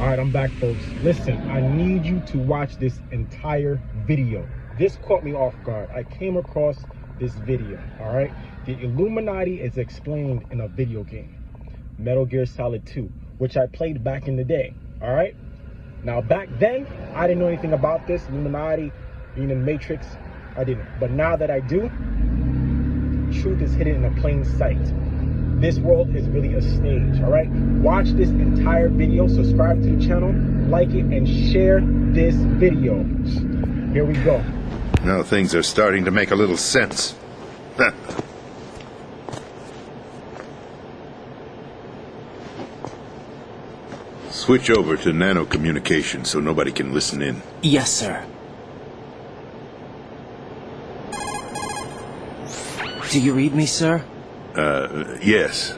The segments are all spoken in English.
All right, I'm back, folks. Listen, I need you to watch this entire video. This caught me off guard. I came across this video, all right? The Illuminati is explained in a video game, Metal Gear Solid 2, which I played back in the day, all right? Now, back then, I didn't know anything about this. Illuminati, being in Matrix, I didn't. But now that I do, truth is hidden in a plain sight. This world is really a stage, all right? Watch this entire video, subscribe to the channel, like it, and share this video. Here we go. Now things are starting to make a little sense. Switch over to nano communication so nobody can listen in. Yes, sir. Do you read me, sir? Yes.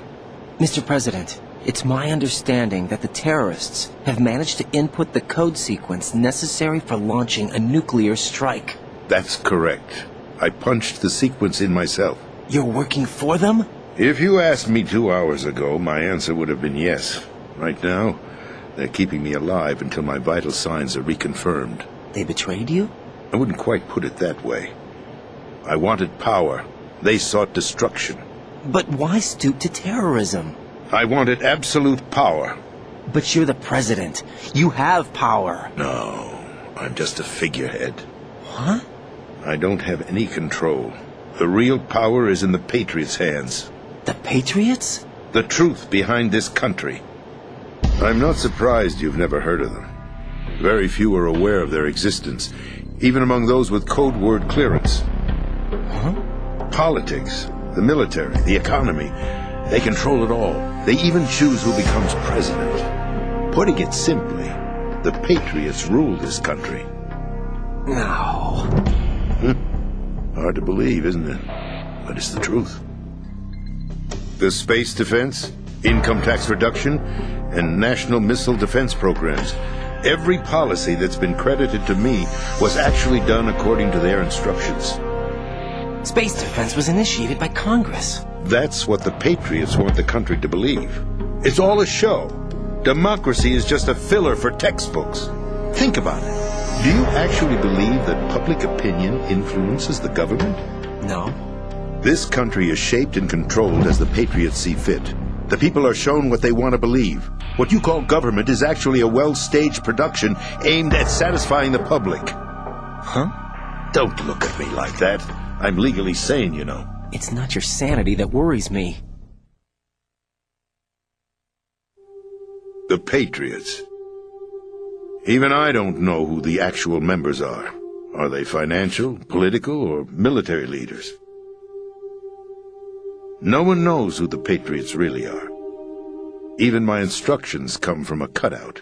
Mr. President, it's my understanding that the terrorists have managed to input the code sequence necessary for launching a nuclear strike. That's correct. I punched the sequence in myself. You're working for them? If you asked me 2 hours ago, my answer would have been yes. Right now, they're keeping me alive until my vital signs are reconfirmed. They betrayed you? I wouldn't quite put it that way. I wanted power. They sought destruction. But why stoop to terrorism? I wanted absolute power. But you're the president. You have power. No, I'm just a figurehead. Huh? I don't have any control. The real power is in the Patriots' hands. The Patriots? The truth behind this country. I'm not surprised you've never heard of them. Very few are aware of their existence, even among those with code word clearance. Huh? Politics, the military, the economy, they control it all. They even choose who becomes president. Putting it simply, the Patriots rule this country. No. Hard to believe, isn't it? But it's the truth. The space defense, income tax reduction, and national missile defense programs. Every policy that's been credited to me was actually done according to their instructions. Space defense was initiated by Congress. That's what the Patriots want the country to believe. It's all a show. Democracy is just a filler for textbooks. Think about it. Do you actually believe that public opinion influences the government? No. This country is shaped and controlled as the Patriots see fit. The people are shown what they want to believe. What you call government is actually a well-staged production aimed at satisfying the public. Huh? Don't look at me like that. I'm legally sane, you know. It's not your sanity that worries me. The Patriots. Even I don't know who the actual members are. Are they financial, political, or military leaders? No one knows who the Patriots really are. Even my instructions come from a cutout.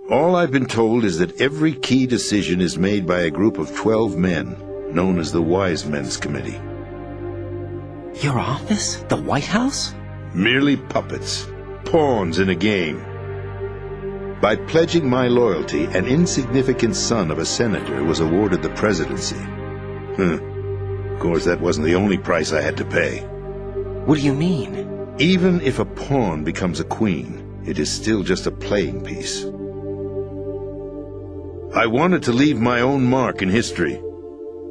All I've been told is that every key decision is made by a group of 12 men, known as the Wise Men's Committee. Your office? The White House? Merely puppets, pawns in a game. By pledging my loyalty, an insignificant son of a senator was awarded the presidency. Of course, that wasn't the only price I had to pay. What do you mean? Even if a pawn becomes a queen, it is still just a playing piece. I wanted to leave my own mark in history,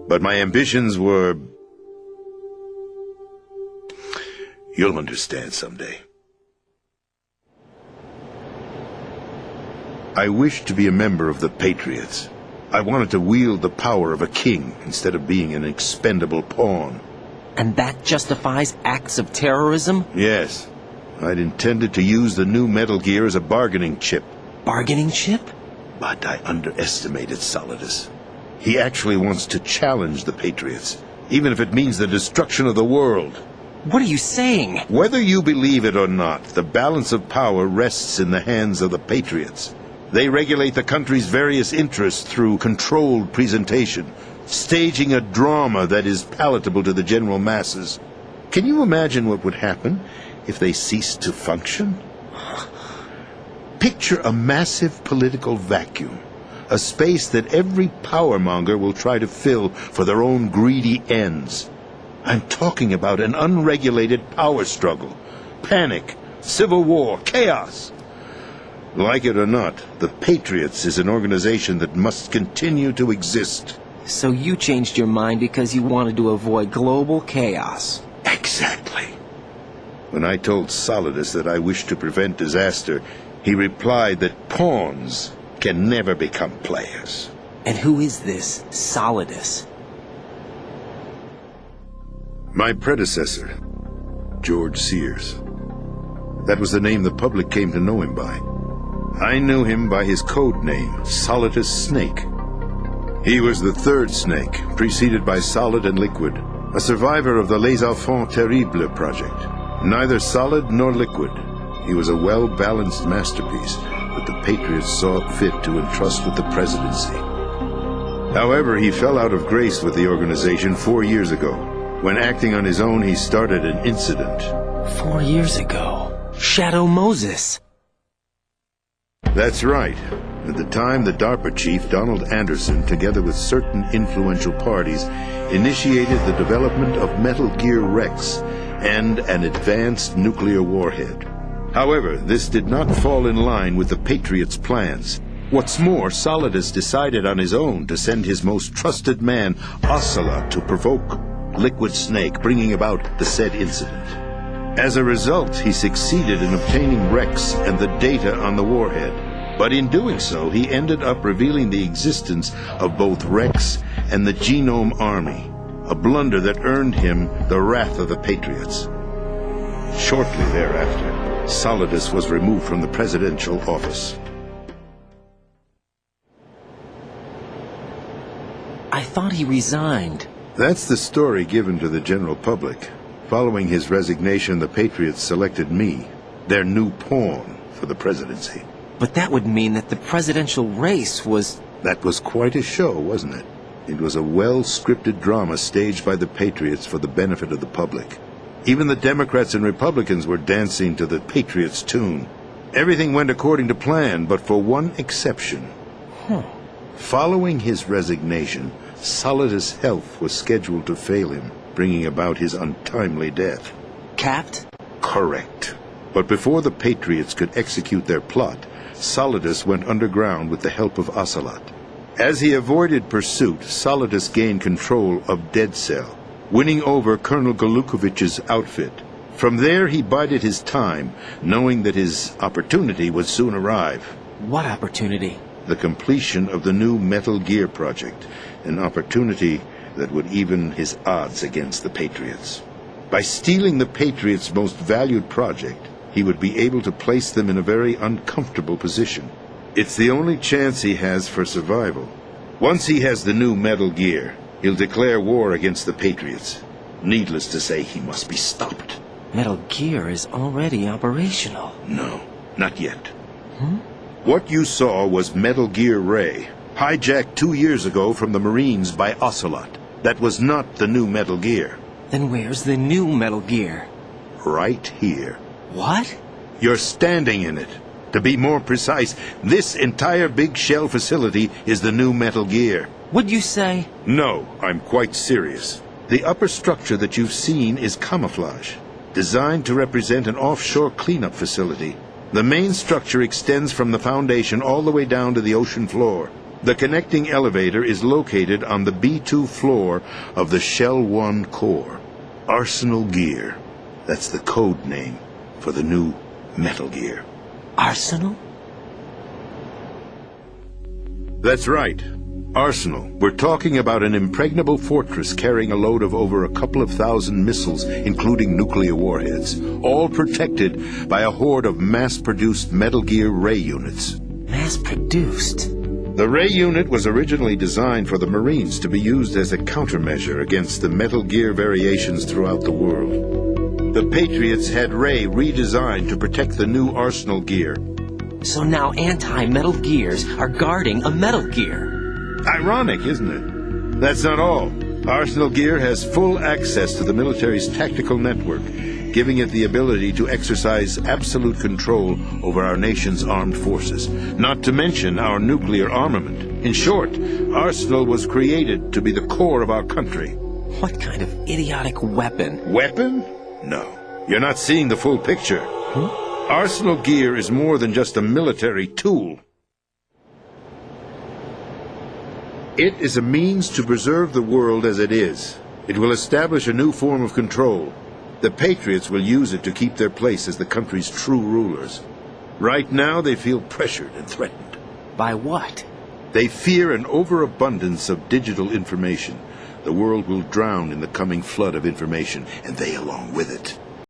but my ambitions were... You'll understand someday. I wished to be a member of the Patriots. I wanted to wield the power of a king instead of being an expendable pawn. And that justifies acts of terrorism? Yes. I'd intended to use the new Metal Gear as a bargaining chip. Bargaining chip? But I underestimated Solidus. He actually wants to challenge the Patriots, even if it means the destruction of the world. What are you saying? Whether you believe it or not, the balance of power rests in the hands of the Patriots. They regulate the country's various interests through controlled presentation, staging a drama that is palatable to the general masses. Can you imagine what would happen if they ceased to function? Picture a massive political vacuum, a space that every powermonger will try to fill for their own greedy ends. I'm talking about an unregulated power struggle, panic, civil war, chaos. Like it or not, the Patriots is an organization that must continue to exist. So you changed your mind because you wanted to avoid global chaos. Exactly. When I told Solidus that I wished to prevent disaster, he replied that pawns can never become players. And who is this Solidus? My predecessor, George Sears. That was the name the public came to know him by. I knew him by his code name, Solidus Snake. He was the third snake, preceded by Solid and Liquid, a survivor of the Les Enfants Terribles project. Neither solid nor liquid, he was a well-balanced masterpiece that the Patriots saw it fit to entrust with the presidency. However, he fell out of grace with the organization 4 years ago. When acting on his own, he started an incident. 4 years ago. Shadow Moses. That's right. At the time, the DARPA chief, Donald Anderson, together with certain influential parties, initiated the development of Metal Gear Rex and an advanced nuclear warhead. However, this did not fall in line with the Patriots' plans. What's more, Solidus decided on his own to send his most trusted man, Ocelot, to provoke Liquid Snake, bringing about the said incident. As a result, he succeeded in obtaining Rex and the data on the warhead. But in doing so, he ended up revealing the existence of both Rex and the Genome Army, a blunder that earned him the wrath of the Patriots. Shortly thereafter, Solidus was removed from the presidential office. I thought he resigned. That's the story given to the general public. Following his resignation, the Patriots selected me, their new pawn, for the presidency. But that would mean that the presidential race was... That was quite a show, wasn't it? It was a well-scripted drama staged by the Patriots for the benefit of the public. Even the Democrats and Republicans were dancing to the Patriots' tune. Everything went according to plan, but for one exception. Following his resignation, Solidus' health was scheduled to fail him, bringing about his untimely death. Capped? Correct. But before the Patriots could execute their plot, Solidus went underground with the help of Ocelot. As he avoided pursuit, Solidus gained control of Dead Cell, winning over Colonel Golukovich's outfit. From there he bided his time, knowing that his opportunity would soon arrive. What opportunity? The completion of the new Metal Gear project, an opportunity that would even his odds against the Patriots. By stealing the Patriots' most valued project, he would be able to place them in a very uncomfortable position. It's the only chance he has for survival. Once he has the new Metal Gear, he'll declare war against the Patriots. Needless to say, he must be stopped. Metal Gear is already operational. No, not yet. What you saw was Metal Gear Ray, hijacked 2 years ago from the Marines by Ocelot. That was not the new Metal Gear. Then where's the new Metal Gear? Right here. What? You're standing in it. To be more precise, this entire big shell facility is the new Metal Gear. What'd you say? No, I'm quite serious. The upper structure that you've seen is camouflage, designed to represent an offshore cleanup facility. The main structure extends from the foundation all the way down to the ocean floor. The connecting elevator is located on the B2 floor of the Shell 1 core. Arsenal Gear. That's the code name for the new Metal Gear. Arsenal? That's right. Arsenal. We're talking about an impregnable fortress carrying a load of over a couple of thousand missiles, including nuclear warheads, all protected by a horde of mass-produced Metal Gear Ray units. Mass-produced? The Ray unit was originally designed for the Marines to be used as a countermeasure against the Metal Gear variations throughout the world. The Patriots had Ray redesigned to protect the new Arsenal Gear. So now anti-Metal Gears are guarding a Metal Gear. Ironic, isn't it? That's not all. Arsenal Gear has full access to the military's tactical network, giving it the ability to exercise absolute control over our nation's armed forces, not to mention our nuclear armament. In short, Arsenal was created to be the core of our country. What kind of idiotic weapon? Weapon? No. You're not seeing the full picture. Arsenal gear is more than just a military tool. It is a means to preserve the world as it is. It will establish a new form of control. The Patriots will use it to keep their place as the country's true rulers. Right now, they feel pressured and threatened. By what? They fear an overabundance of digital information. The world will drown in the coming flood of information, and they along with it.